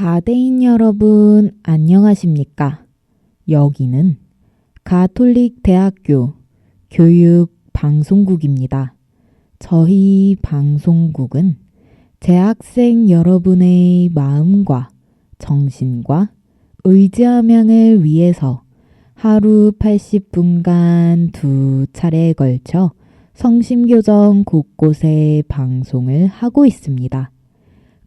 가대인 여러분, 안녕하십니까? 여기는 가톨릭 대학교 교육방송국입니다. 저희 방송국은 재학생 여러분의 마음과 정신과 의지함양을 위해서 하루 80분간 2차례에 걸쳐 성심교정 곳곳에 방송을 하고 있습니다.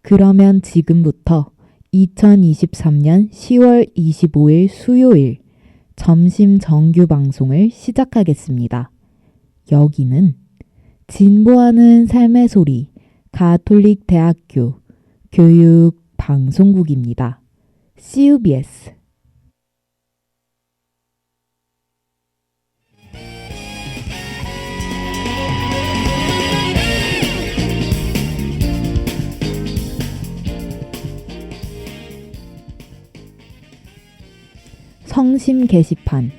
그러면 지금부터 2023년 10월 25일 수요일 점심 정규 방송을 시작하겠습니다. 여기는 진보하는 삶의 소리 가톨릭 대학교 교육 방송국입니다. CUBS 성심 게시판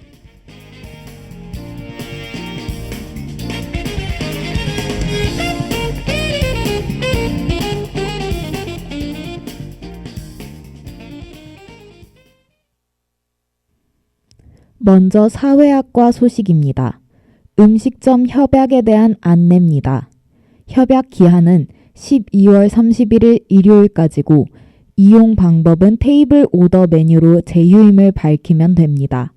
먼저 사회학과 소식입니다. 음식점 협약에 대한 안내입니다. 협약 기한은 12월 31일 일요일까지고 이용 방법은 테이블 오더 메뉴로 제휴임을 밝히면 됩니다.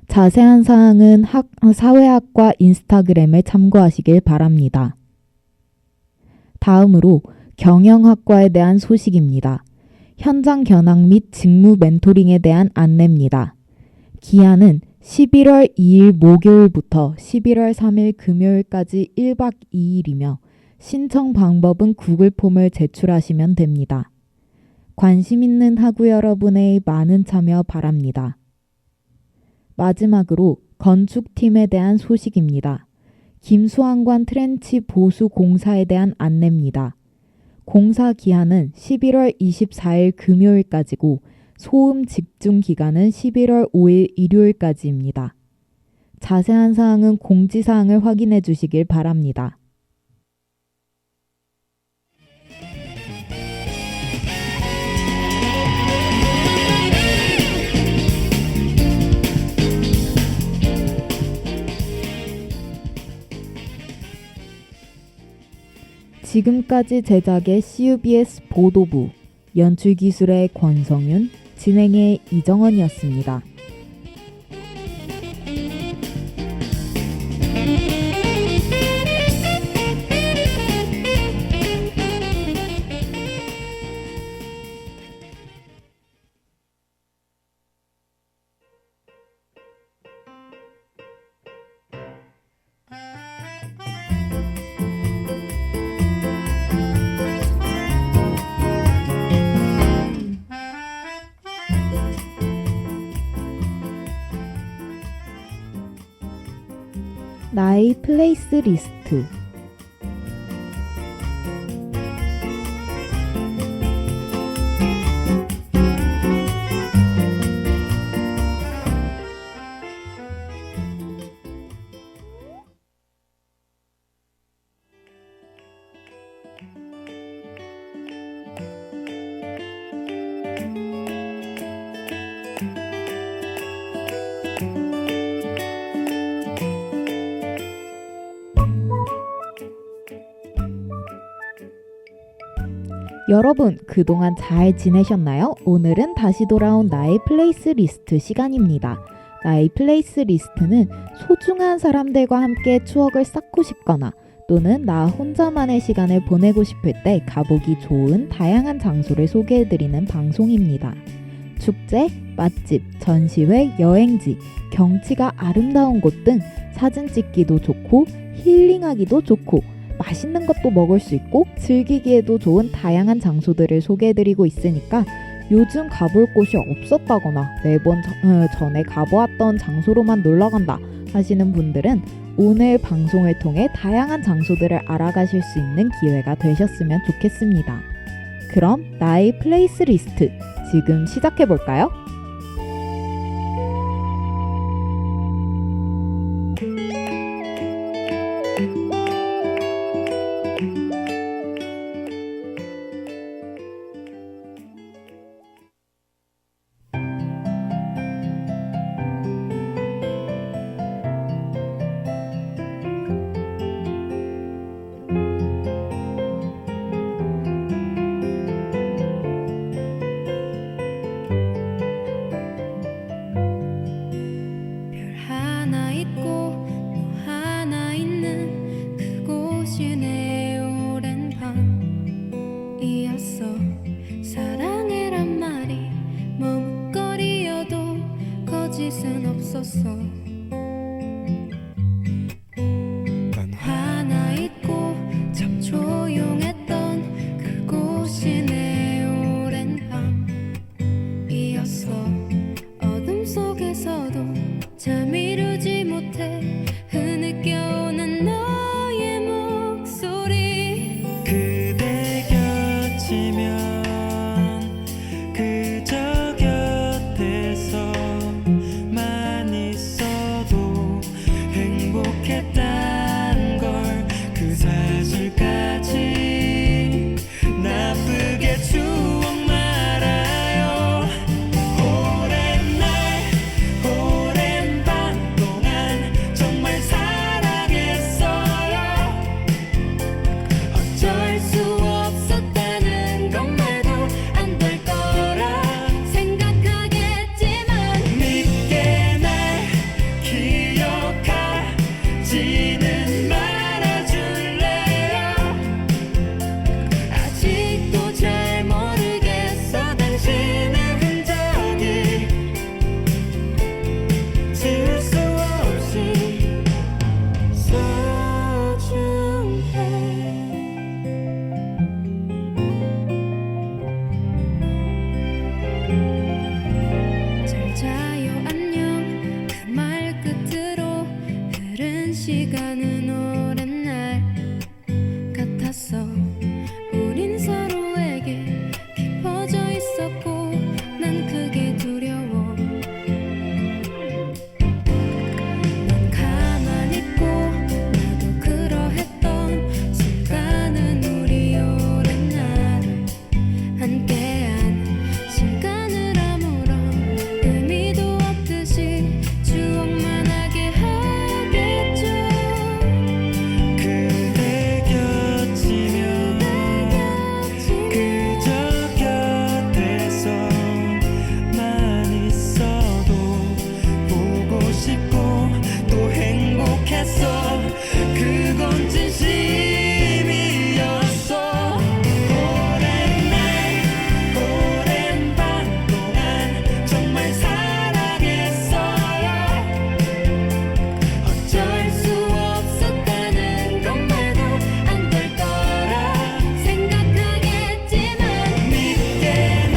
자세한 사항은 사회학과 인스타그램을 참고하시길 바랍니다. 다음으로 경영학과에 대한 소식입니다. 현장 견학 및 직무 멘토링에 대한 안내입니다. 기한은 11월 2일 목요일부터 11월 3일 금요일까지 1박 2일이며 신청 방법은 구글 폼을 제출하시면 됩니다. 관심 있는 학우 여러분의 많은 참여 바랍니다. 마지막으로 건축팀에 대한 소식입니다. 김수환관 트렌치 보수 공사에 대한 안내입니다. 공사 기한은 11월 24일 금요일까지고 소음 집중 기간은 11월 5일 일요일까지입니다. 자세한 사항은 공지사항을 확인해 주시길 바랍니다. 지금까지 제작의 CUBS 보도부, 연출기술의 권성윤, 진행의 이정원이었습니다. 나의 플레이스 리스트 여러분, 그동안 잘 지내셨나요? 오늘은 다시 돌아온 나의 플레이스 리스트 시간입니다. 나의 플레이스 리스트는 소중한 사람들과 함께 추억을 쌓고 싶거나 또는 나 혼자만의 시간을 보내고 싶을 때 가보기 좋은 다양한 장소를 소개해드리는 방송입니다. 축제, 맛집, 전시회, 여행지, 경치가 아름다운 곳 등 사진 찍기도 좋고 힐링하기도 좋고 맛있는 것도 먹을 수 있고 즐기기에도 좋은 다양한 장소들을 소개해드리고 있으니까 요즘 가볼 곳이 없었다거나 매번 전에 가보았던 장소로만 놀러간다 하시는 분들은 오늘 방송을 통해 다양한 장소들을 알아가실 수 있는 기회가 되셨으면 좋겠습니다. 그럼 나의 플레이스 리스트 지금 시작해볼까요? 행복했단 걸 그 사실까지 나쁘게 추억 말아요. 오랜 날 오랜 밤 동안 정말 사랑했어요. 어쩔 수 없었다는 건 말도 안 될 거라 생각하겠지만 믿게 날 기억하지는 말아줄래요. 아직도 잘 모르겠어 당신의 흔적이 지울 수 없이 소중해. 잘 자요 안녕 그 말 끝으로 흐른 시간은 오랜 날 같았어. 우린 서로에게 깊어져 있었고 난 그게 두려워. 넌 가만히 있고 나도 그러했던 순간은 우리 오랜 날 함께한 시간을 아무런 의미도 없듯이 추억만 하게 하겠죠. 그대 곁이면 그저 곁에서만 있어도 보고 싶고 또 행복했어. 그건 진심이었어. 오랜 날 오랜 밤 동안 정말 사랑했어요. 어쩔 수 없었다는 건 말도 안 될 거라 생각하겠지만 믿게 날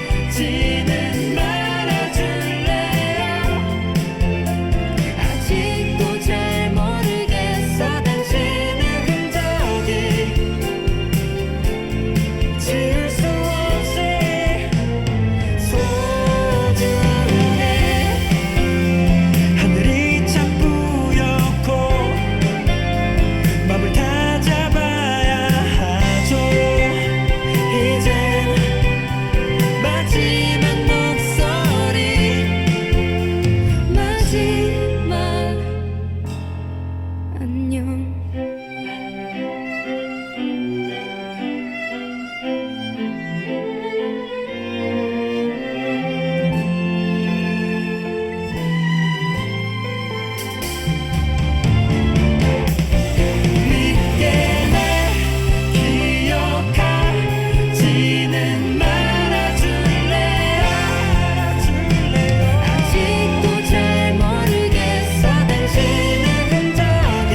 기억하지는 말아줄래요. 아직도 잘 모르겠어 당신의 흔적이 지울 수 없이 소중해. 하늘이 참 뿌옇고 맘을 다 잡아야 하죠. 이젠 마지막 목소리 마지막 안녕. 믿게 날 기억하지는 말아줄래요. 아직도 잘 모르겠어 당신의 흔적이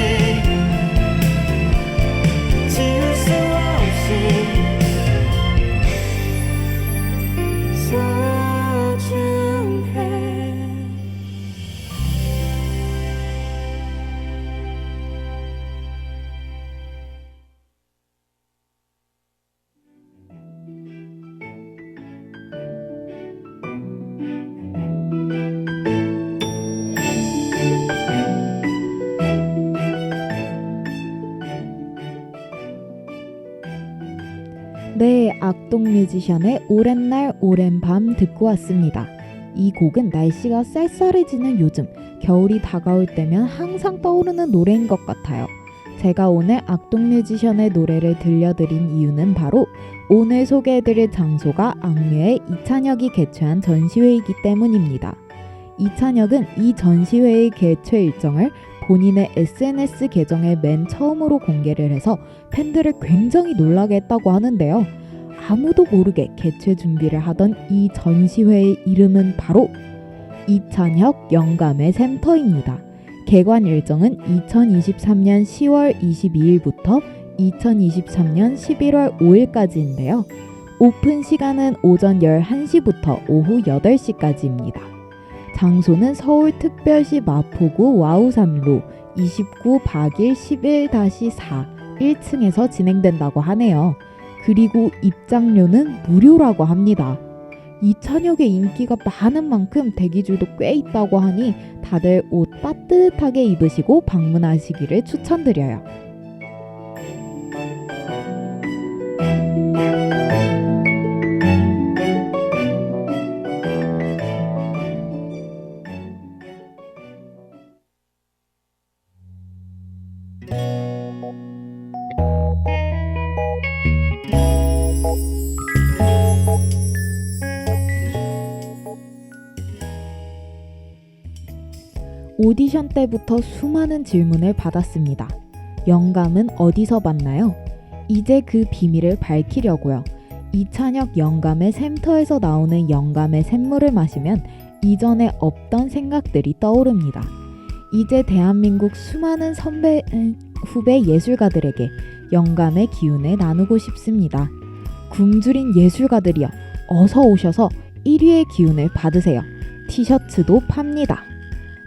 지울 수 없이 소중해. 네, 악동 뮤지션의 오랜 날 오랜 밤 듣고 왔습니다. 이 곡은 날씨가 쌀쌀해지는 요즘 겨울이 다가올 때면 항상 떠오르는 노래인 것 같아요. 제가 오늘 악동 뮤지션의 노래를 들려드린 이유는 바로 오늘 소개해드릴 장소가 악뮤의 이찬혁이 개최한 전시회이기 때문입니다. 이찬혁은 이 전시회의 개최 일정을 본인의 SNS 계정에 맨 처음으로 공개를 해서 팬들을 굉장히 놀라게 했다고 하는데요. 아무도 모르게 개최 준비를 하던 이 전시회의 이름은 바로 이찬혁 영감의 샘터입니다. 개관 일정은 2023년 10월 22일부터 2023년 11월 5일까지인데요. 오픈 시간은 오전 11시부터 오후 8시까지입니다. 장소는 서울특별시 마포구 와우산로 29 박일 11-4 1층에서 진행된다고 하네요. 그리고 입장료는 무료라고 합니다. 이찬혁의 인기가 많은 만큼 대기줄도 꽤 있다고 하니 다들 옷 따뜻하게 입으시고 방문하시기를 추천드려요. 오디션 때부터 수많은 질문을 받았습니다. 영감은 어디서 봤나요? 이제 그 비밀을 밝히려고요. 이찬혁 영감의 샘터에서 나오는 영감의 샘물을 마시면 이전에 없던 생각들이 떠오릅니다. 이제 대한민국 수많은 후배 예술가들에게 영감의 기운을 나누고 싶습니다. 굶주린 예술가들이여, 어서 오셔서 1위의 기운을 받으세요. 티셔츠도 팝니다.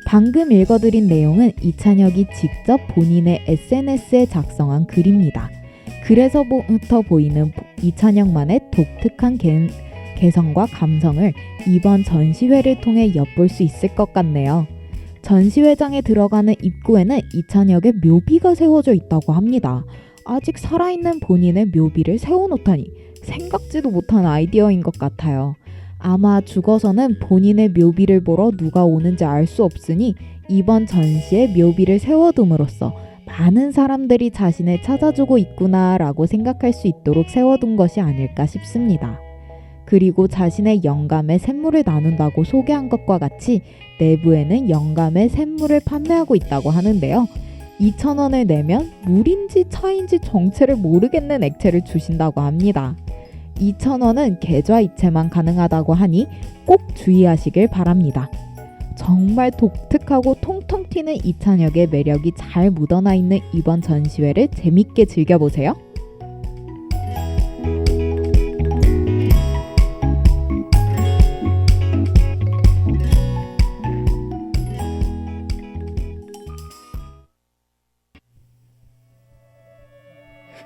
방금 읽어드린 내용은 이찬혁이 직접 본인의 SNS에 작성한 글입니다. 그래서부터 보이는 이찬혁만의 독특한 개성과 감성을 이번 전시회를 통해 엿볼 수 있을 것 같네요. 전시회장에 들어가는 입구에는 이찬혁의 묘비가 세워져 있다고 합니다. 아직 살아있는 본인의 묘비를 세워놓다니 생각지도 못한 아이디어인 것 같아요. 아마 죽어서는 본인의 묘비를 보러 누가 오는지 알 수 없으니 이번 전시에 묘비를 세워둠으로써 많은 사람들이 자신을 찾아주고 있구나라고 생각할 수 있도록 세워둔 것이 아닐까 싶습니다. 그리고 자신의 영감의 샘물을 나눈다고 소개한 것과 같이 내부에는 영감의 샘물을 판매하고 있다고 하는데요. 2,000원을 내면 물인지 차인지 정체를 모르겠는 액체를 주신다고 합니다. 2,000원은 계좌 이체만 가능하다고 하니 꼭 주의하시길 바랍니다. 정말 독특하고 통통 튀는 이찬혁의 매력이 잘 묻어나 있는 이번 전시회를 재밌게 즐겨보세요.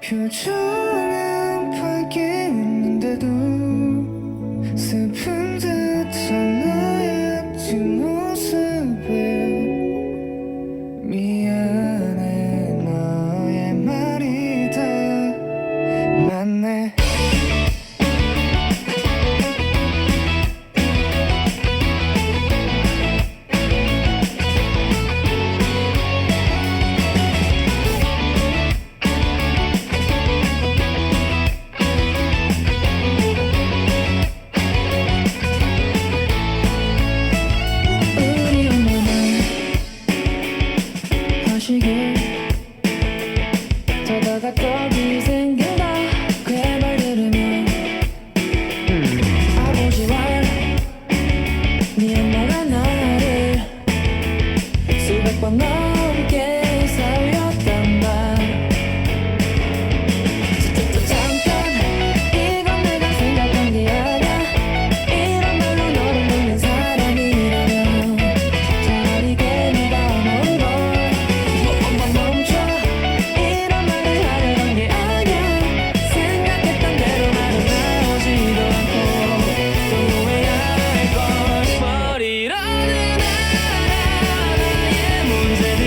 표정은 밝게 웃는데도 슬픈 듯한 너의 뒷모습에 미안해 너의 말이 다 맞네. 더다가 거기 생긴다 그 말 들으면 아버지와 네 엄마가 나를 수백 번 넘게 살렸단 말. 잠깐 이건 내가 생각한 게 아니야. 이런 말로 너를 믿는 사람이라면 차라리 괜히 다 놓은 걸 멈춰. 이런 말을 하려던 게 아니야. 생각했던 대로 말은 나오지도 않고 또 후회할 걸. 버리라는 나의 문제들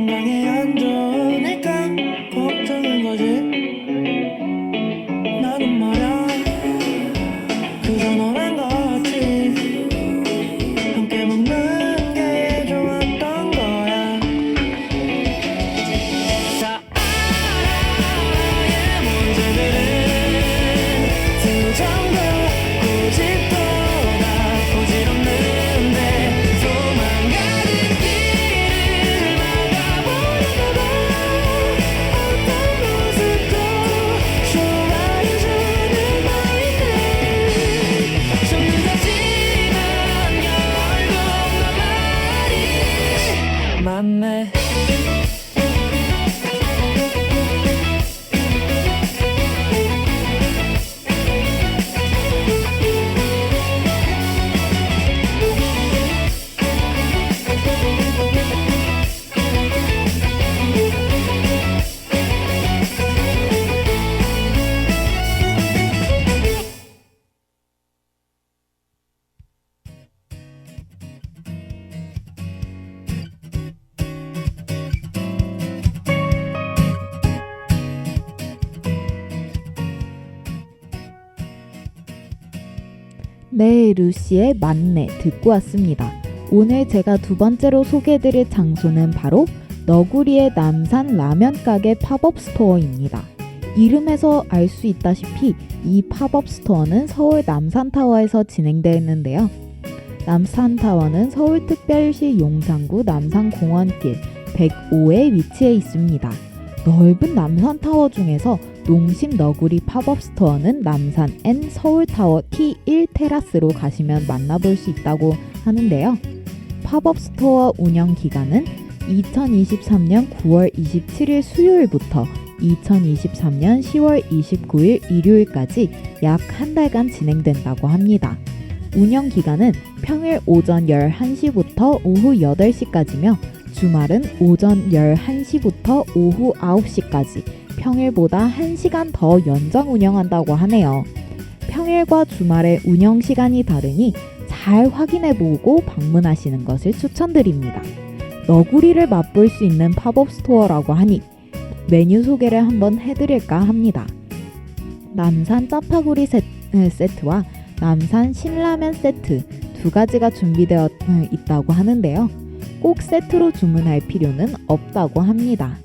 건강에 안 좋으니까 걱정인 거지. 나는 말야 그저 너랑 같이 함께 먹는 게 좋았던 거야. 다 알아 나의 문제들은 투정도 고집보다 고집없는데 소망 가득 길을 막아보려고 어떤 모습도 좋아해주는 너희들 좀 늦었지만 결국 너만이 맘에 네, 루시의 만내 듣고 왔습니다. 오늘 제가 두 번째로 소개해드릴 장소는 바로 너구리의 남산 라면 가게 팝업 스토어입니다. 이름에서 알 수 있다시피 이 팝업 스토어는 서울 남산타워에서 진행되었는데요. 남산타워는 서울특별시 용산구 남산공원길 105에 위치해 있습니다. 넓은 남산타워 중에서 농심 너구리 팝업 스토어는 남산 N 서울타워 T1 테라스로 가시면 만나볼 수 있다고 하는데요. 팝업 스토어 운영 기간은 2023년 9월 27일 수요일부터 2023년 10월 29일 일요일까지 약 한 달간 진행된다고 합니다. 운영 기간은 평일 오전 11시부터 오후 8시까지며 주말은 오전 11시부터 오후 9시까지 평일보다 1시간 더 연장 운영한다고 하네요. 평일과 주말의 운영 시간이 다르니 잘 확인해보고 방문하시는 것을 추천드립니다. 너구리를 맛볼 수 있는 팝업 스토어라고 하니 메뉴 소개를 한번 해드릴까 합니다. 남산 짜파구리 세트와 남산 신라면 세트 두 가지가 준비되어 있다고 하는데요. 꼭 세트로 주문할 필요는 없다고 합니다.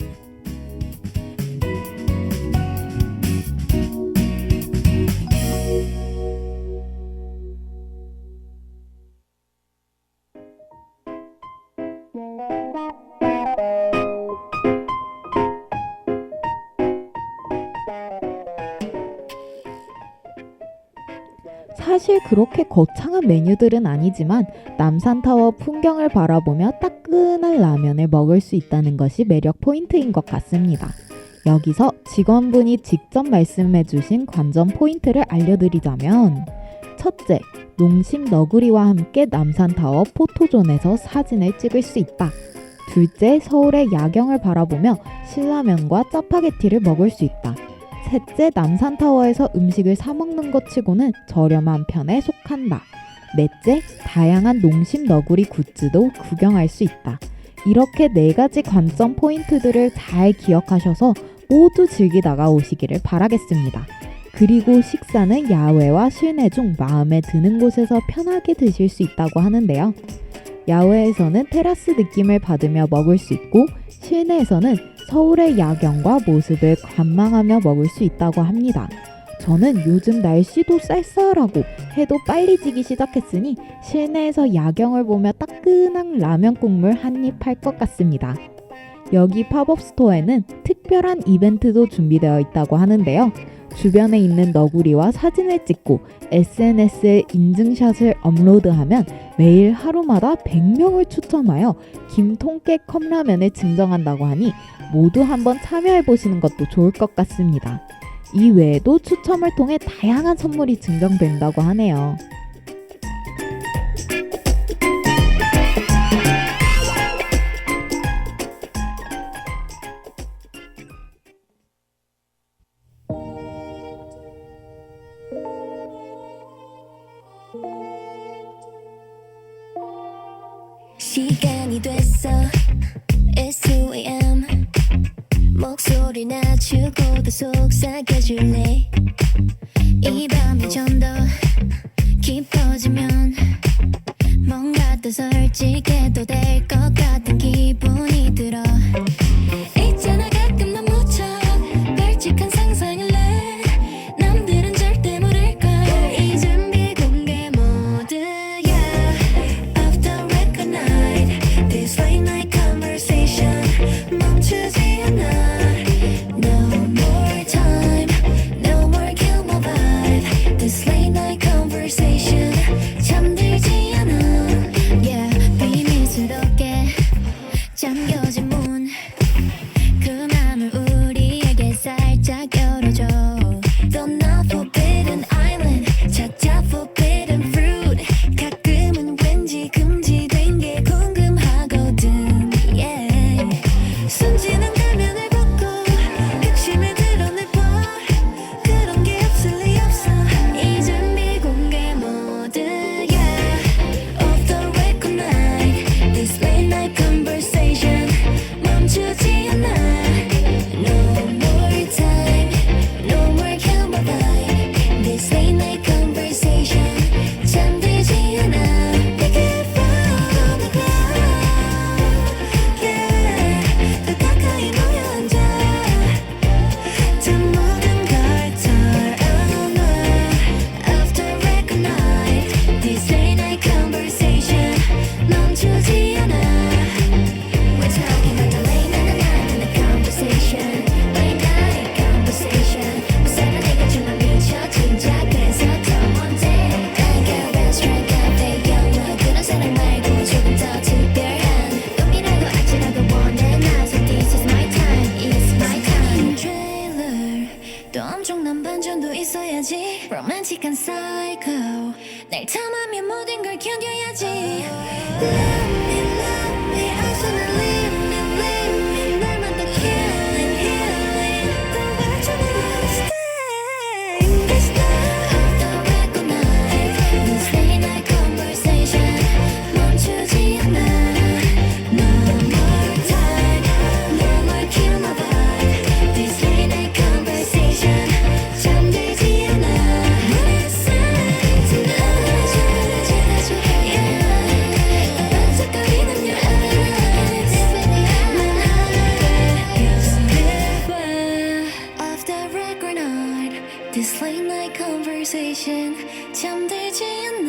사실 그렇게 거창한 메뉴들은 아니지만 남산타워 풍경을 바라보며 따끈한 라면을 먹을 수 있다는 것이 매력 포인트인 것 같습니다. 여기서 직원분이 직접 말씀해주신 관전 포인트를 알려드리자면 첫째, 농심 너구리와 함께 남산타워 포토존에서 사진을 찍을 수 있다. 둘째, 서울의 야경을 바라보며 신라면과 짜파게티를 먹을 수 있다. 셋째, 남산타워에서 음식을 사 먹는 것 치고는 저렴한 편에 속한다. 넷째, 다양한 농심 너구리 굿즈도 구경할 수 있다. 이렇게 4가지 관점 포인트들을 잘 기억하셔서 모두 즐기다가 오시기를 바라겠습니다. 그리고 식사는 야외와 실내 중 마음에 드는 곳에서 편하게 드실 수 있다고 하는데요. 야외에서는 테라스 느낌을 받으며 먹을 수 있고 실내에서는 서울의 야경과 모습을 관망하며 먹을 수 있다고 합니다. 저는 요즘 날씨도 쌀쌀하고 해도 빨리 지기 시작했으니 실내에서 야경을 보며 따끈한 라면 국물 한입 할 것 같습니다. 여기 팝업 스토어에는 특별한 이벤트도 준비되어 있다고 하는데요. 주변에 있는 너구리와 사진을 찍고 SNS에 인증샷을 업로드하면 매일 하루마다 100명을 추첨하여 김통깨 컵라면을 증정한다고 하니 모두 한번 참여해보시는 것도 좋을 것 같습니다. 이 외에도 추첨을 통해 다양한 선물이 증정된다고 하네요. 시간이 됐어. It's 2 a.m. 목소리 낮추고도 속삭여줄래 이 밤이 좀 더 깊어지면 뭔가 더 솔직해도 될 것 같은 기분이 들어 있잖아 가끔 난 무척 발칙한 상상을 해 남들은 절대 모를걸 이젠 비공개 모드야 Off the record night This late night conversation 멈추지 않아 No more time No more kill my vibe This late night conversation 잠들지 않아 Yeah 비밀스럽게 잠겨진 문 그 맘을 우리에게 살짝 열어줘 Don't not forbidden island 찾아 forbidden fruit 가끔은 왠지 금지된 게 궁금하거든 yeah. 숨지는 가면을 벗고 극심을 드러내봐 그런 게 없을 리 없어 이젠 비공개 모드야 Off the record night This late night conversation 멈추지 않아 No more time No more kill my vibe This late night conversation 잠들지 않아 Pick it from the ground Yeah 더 가까이 모여 앉아 다 모든 걸 털어놔 Off the record night This late night conversation 멈추지 않아 We're talking about the late night and the conversation Late night conversation 무사나 내가 주는 미쳐 진짜 그래서 더 먼저 I got rest strike out 내 영화 그런 사람 말고 조금 더 특별한 꿈이라고 아찔하고 원해 나서 This is my time It's my time trailer 또 엄청난 반전도 있어야지 로맨틱한 사이코 날 탐하면 모든 걸 견뎌야지 Love me I wanna leave me 날만 더 healing healing 또 watching stay This night Off the record night This late night conversation 멈추지 않아 No more time No more kill my vibe This late night conversation 잠들지 않아 Listen 지나줘 Yeah 반짝거리는 your eyes 난 알아 Off the record night This late night conversation 잠들지 않아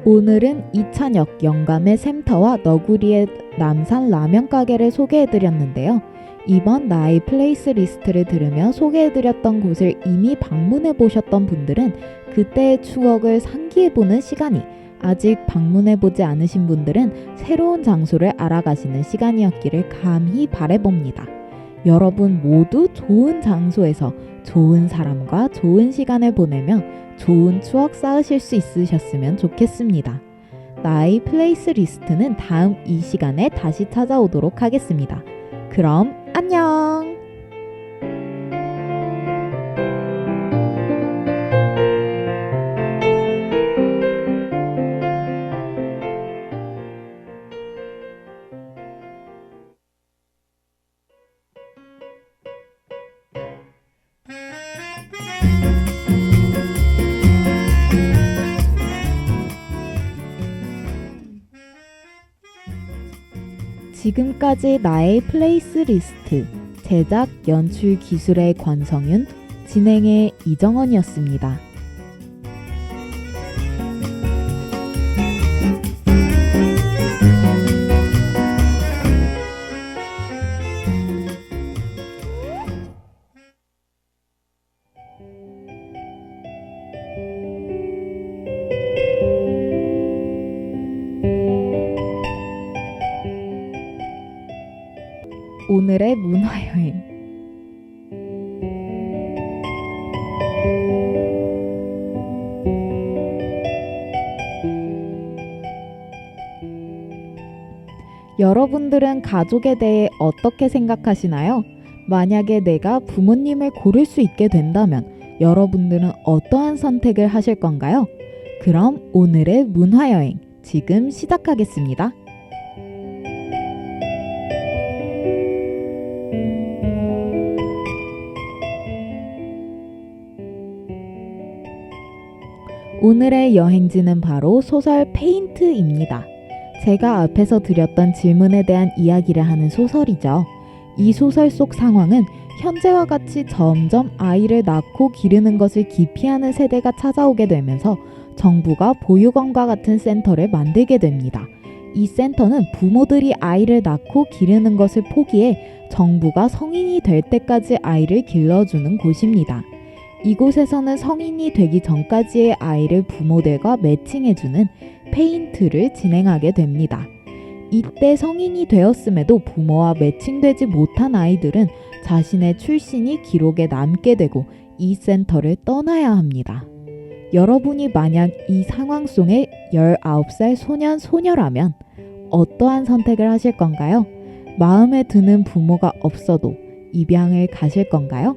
오늘은 이찬혁 영감의 샘터와 너구리의 남산 라면 가게를 소개해드렸는데요. 이번 나의 플레이스 리스트를 들으며 소개해드렸던 곳을 이미 방문해보셨던 분들은 그때의 추억을 상기해보는 시간이, 아직 방문해보지 않으신 분들은 새로운 장소를 알아가시는 시간이었기를 감히 바라봅니다. 여러분 모두 좋은 장소에서 좋은 사람과 좋은 시간을 보내며 좋은 추억 쌓으실 수 있으셨으면 좋겠습니다. 나의 플레이스 리스트는 다음 이 시간에 다시 찾아오도록 하겠습니다. 그럼 안녕! 지금까지 나의 플레이스 리스트, 제작, 연출 기술의 권성윤, 진행의 이정원이었습니다. 오늘의 문화여행. 여러분들은 가족에 대해 어떻게 생각하시나요? 만약에 내가 부모님을 고를 수 있게 된다면 여러분들은 어떠한 선택을 하실 건가요? 그럼 오늘의 문화여행 지금 시작하겠습니다. 오늘의 여행지는 바로 소설 페인트입니다. 제가 앞에서 드렸던 질문에 대한 이야기를 하는 소설이죠. 이 소설 속 상황은 현재와 같이 점점 아이를 낳고 기르는 것을 기피하는 세대가 찾아오게 되면서 정부가 보육원과 같은 센터를 만들게 됩니다. 이 센터는 부모들이 아이를 낳고 기르는 것을 포기해 정부가 성인이 될 때까지 아이를 길러주는 곳입니다. 이곳에서는 성인이 되기 전까지의 아이를 부모들과 매칭해주는 페인트를 진행하게 됩니다. 이때 성인이 되었음에도 부모와 매칭되지 못한 아이들은 자신의 출신이 기록에 남게 되고 이 센터를 떠나야 합니다. 여러분이 만약 이 상황 속의 19살 소년, 소녀라면 어떠한 선택을 하실 건가요? 마음에 드는 부모가 없어도 입양을 가실 건가요?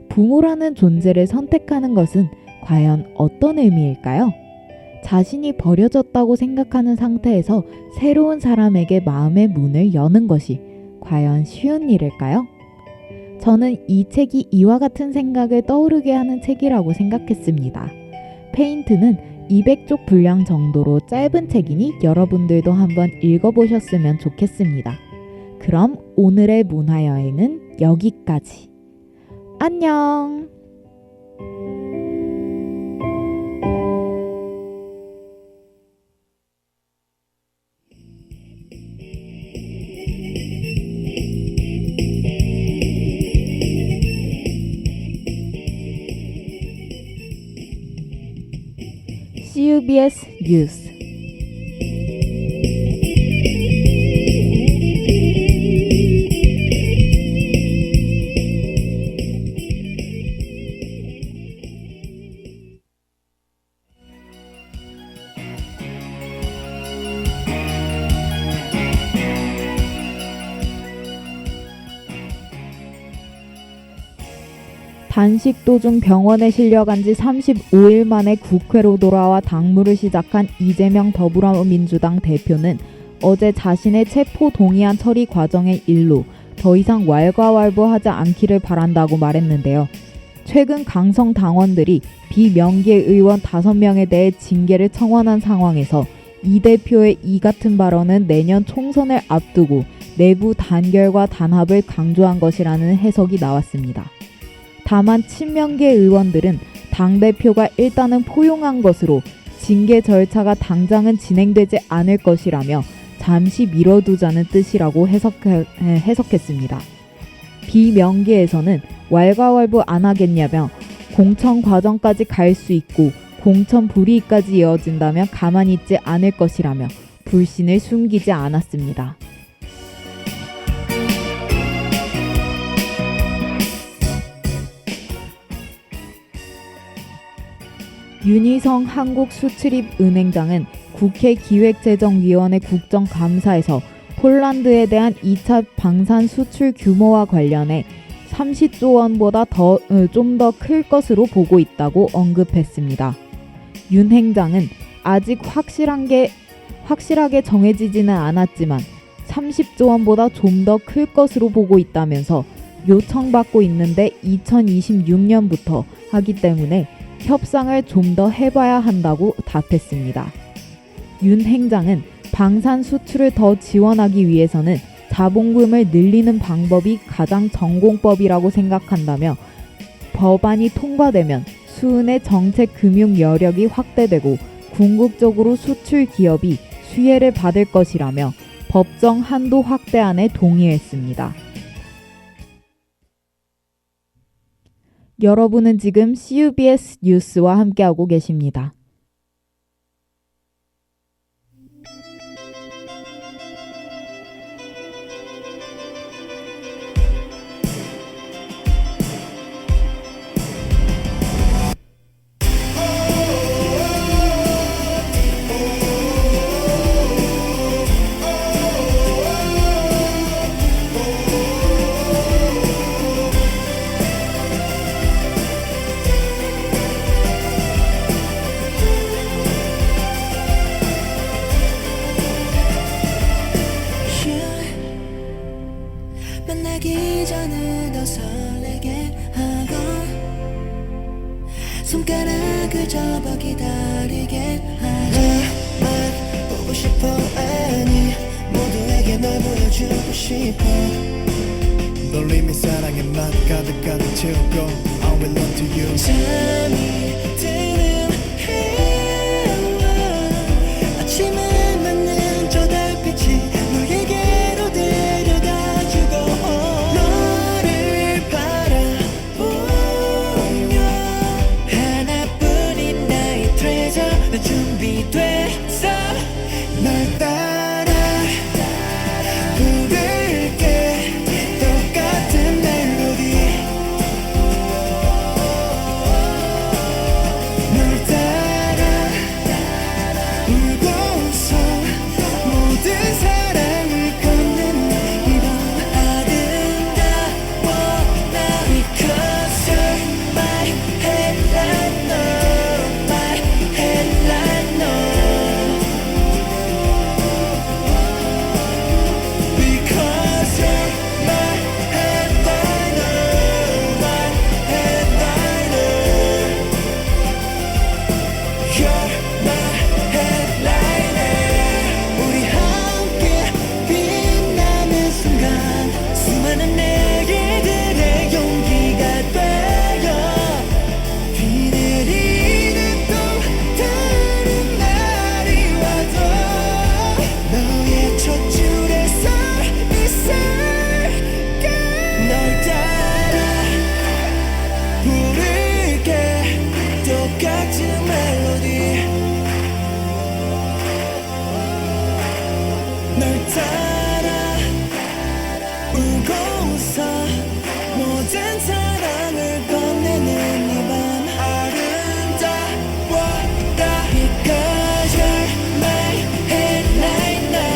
부모라는 존재를 선택하는 것은 과연 어떤 의미일까요? 자신이 버려졌다고 생각하는 상태에서 새로운 사람에게 마음의 문을 여는 것이 과연 쉬운 일일까요? 저는 이 책이 이와 같은 생각을 떠오르게 하는 책이라고 생각했습니다. 페인트는 200쪽 분량 정도로 짧은 책이니 여러분들도 한번 읽어보셨으면 좋겠습니다. 그럼 오늘의 문화여행은 여기까지. 안녕! CUBS 뉴스 단식 도중 병원에 실려간 지 35일 만에 국회로 돌아와 당무를 시작한 이재명 더불어민주당 대표는 어제 자신의 체포 동의안 처리 과정의 일로 더 이상 왈가왈부하지 않기를 바란다고 말했는데요. 최근 강성 당원들이 비명계 의원 5명에 대해 징계를 청원한 상황에서 이 대표의 이 같은 발언은 내년 총선을 앞두고 내부 단결과 단합을 강조한 것이라는 해석이 나왔습니다. 다만 친명계 의원들은 당대표가 일단은 포용한 것으로 징계 절차가 당장은 진행되지 않을 것이라며 잠시 미뤄두자는 뜻이라고 해석했습니다. 비명계에서는 왈가왈부 안 하겠냐며 공천 과정까지 갈 수 있고 공천 불이익까지 이어진다면 가만히 있지 않을 것이라며 불신을 숨기지 않았습니다. 윤희성 한국수출입은행장은 국회 기획재정위원회 국정감사에서 폴란드에 대한 2차 방산 수출 규모와 관련해 30조 원보다 좀 더 클 것으로 보고 있다고 언급했습니다. 윤 행장은 아직 확실하게 정해지지는 않았지만 30조 원보다 좀 더 클 것으로 보고 있다면서 요청받고 있는데 2026년부터 하기 때문에 협상을 좀 더 해봐야 한다고 답했습니다. 윤 행장은 방산 수출을 더 지원하기 위해서는 자본금을 늘리는 방법이 가장 전공법이라고 생각한다며 법안이 통과되면 수은의 정책 금융 여력이 확대되고 궁극적으로 수출 기업이 수혜를 받을 것이라며 법정 한도 확대안에 동의했습니다. 여러분은 지금 CUBS 뉴스와 함께하고 계십니다. 만나기 전에 더 설레게 하고 손가락을 접어 기다리게 하고 나만 보고 싶어 아니 모두에게 널 보여주고 싶어 널 이미 사랑의 맛 가득 채우고 I will love to you 잠이 드는 해와 아침에 맞는 저 달빛이 너에게로 데려다주고 너를 바라보며 하나뿐인 나의 트레저 난 준비됐어 널 따라 부를게 똑같은 멜로디 널 따라 울고서 모든 사랑을 건넨 이밤 아름다워 나 Because you're my headliner My headliner Because you're my headliner My headliner You're my headliner 우리 함께 빛나는 순간 수많은 내일들의 용기가 되어 비 내리는 또 다른 날이 와도 너의 첫 줄에 서 있을게 널 따라 부를게 똑같은 멜로디 널 따라 울고서 모든 사랑을 건네는 이 밤 아름다워 나 Because you're my headliner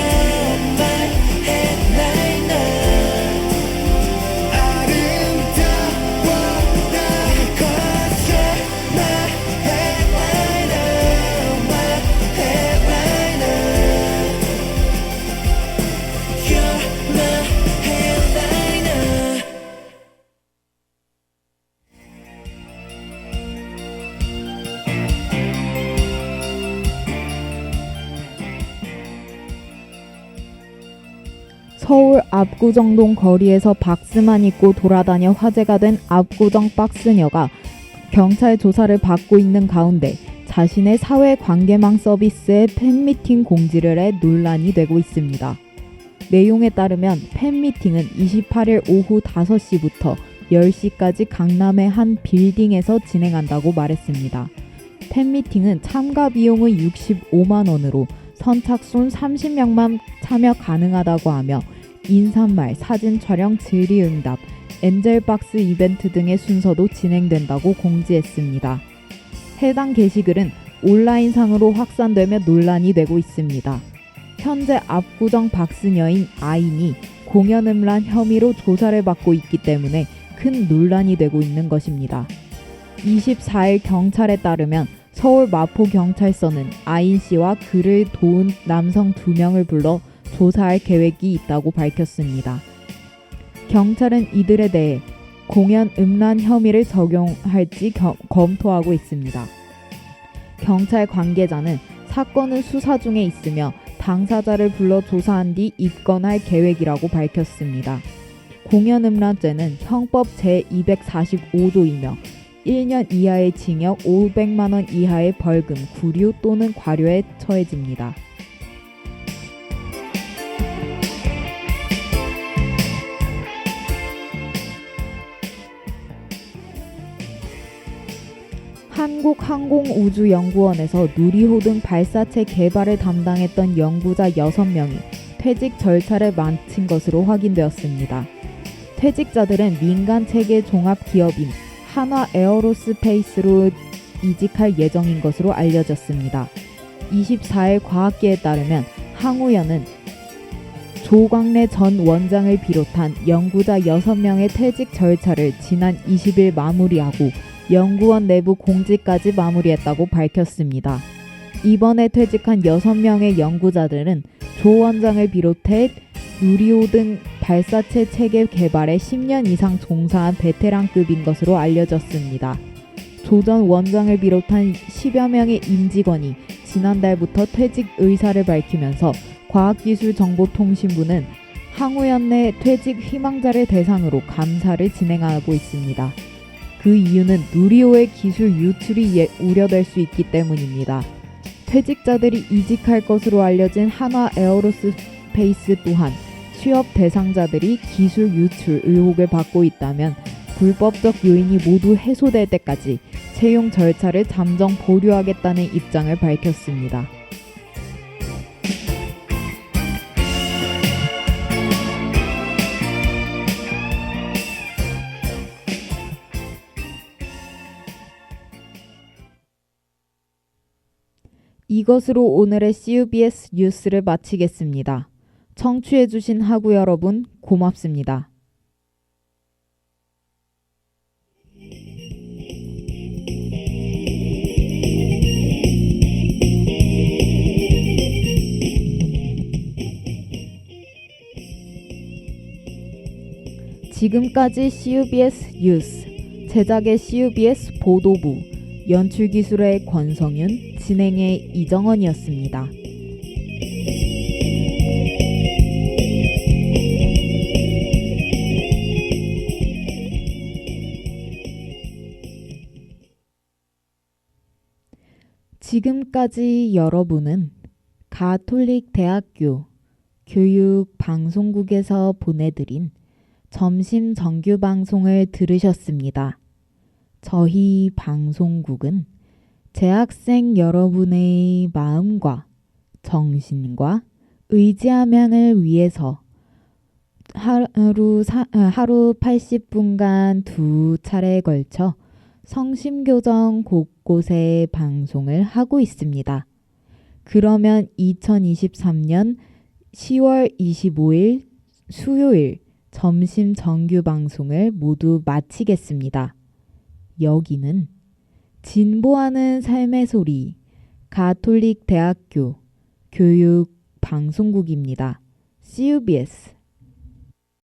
My headliner 아름다워 나 Because you're my headliner My headliner You're my headliner 서울 압구정동 거리에서 박스만 입고 돌아다녀 화제가 된 압구정 박스녀가 경찰 조사를 받고 있는 가운데 자신의 사회관계망 서비스에 팬미팅 공지를 해 논란이 되고 있습니다. 내용에 따르면 팬미팅은 28일 오후 5시부터 10시까지 강남의 한 빌딩에서 진행한다고 말했습니다. 팬미팅은 참가 비용은 65만 원으로 선착순 30명만 참여 가능하다고 하며 인사말, 사진 촬영, 질의응답, 엔젤박스 이벤트 등의 순서도 진행된다고 공지했습니다. 해당 게시글은 온라인상으로 확산되며 논란이 되고 있습니다. 현재 압구정 박스녀인 아인이 공연 음란 혐의로 조사를 받고 있기 때문에 큰 논란이 되고 있는 것입니다. 24일 경찰에 따르면 서울 마포경찰서는 아인 씨와 그를 도운 남성 2명을 불러 조사할 계획이 있다고 밝혔습니다. 경찰은 이들에 대해 공연 음란 혐의를 적용할지 검토하고 있습니다. 경찰 관계자는 사건은 수사 중에 있으며 당사자를 불러 조사한 뒤 입건할 계획이라고 밝혔습니다. 공연 음란죄는 형법 제245조이며 1년 이하의 징역 500만 원 이하의 벌금, 구류 또는 과료에 처해집니다. 한국항공우주연구원에서 누리호 등 발사체 개발을 담당했던 연구자 6명이 퇴직 절차를 마친 것으로 확인되었습니다. 퇴직자들은 민간체계 종합기업인 한화에어로스페이스로 이직할 예정인 것으로 알려졌습니다. 24일 과학계에 따르면 항우연은 조광래 전 원장을 비롯한 연구자 6명의 퇴직 절차를 지난 20일 마무리하고 연구원 내부 공지까지 마무리했다고 밝혔습니다. 이번에 퇴직한 6명의 연구자들은 조 원장을 비롯해 누리호 등 발사체 체계 개발에 10년 이상 종사한 베테랑급인 것으로 알려졌습니다. 조 전 원장을 비롯한 10여 명의 임직원이 지난달부터 퇴직 의사를 밝히면서 과학기술정보통신부는 항우연내 퇴직 희망자를 대상으로 감사를 진행하고 있습니다. 그 이유는 누리호의 기술 유출이 우려될 수 있기 때문입니다. 퇴직자들이 이직할 것으로 알려진 한화 에어로스페이스 또한 취업 대상자들이 기술 유출 의혹을 받고 있다면 불법적 요인이 모두 해소될 때까지 채용 절차를 잠정 보류하겠다는 입장을 밝혔습니다. 이것으로 오늘의 CUBS 뉴스를 마치겠습니다. 청취해주신 하구 여러분 고맙습니다. 지금까지 CUBS 뉴스, 제작의 CUBS 보도부, 연출기술의 권성윤, 진행의 이정원이었습니다. 지금까지 여러분은 가톨릭 대학교 교육방송국에서 보내드린 점심 정규 방송을 들으셨습니다. 저희 방송국은 재학생 여러분의 마음과 정신과 의지함양을 위해서 하루 80분간 2차례에 걸쳐 성심교정 곳곳에 방송을 하고 있습니다. 그러면 2023년 10월 25일 수요일 점심 정규 방송을 모두 마치겠습니다. 여기는 진보하는 삶의 소리 가톨릭 대학교 교육 방송국입니다. CUBS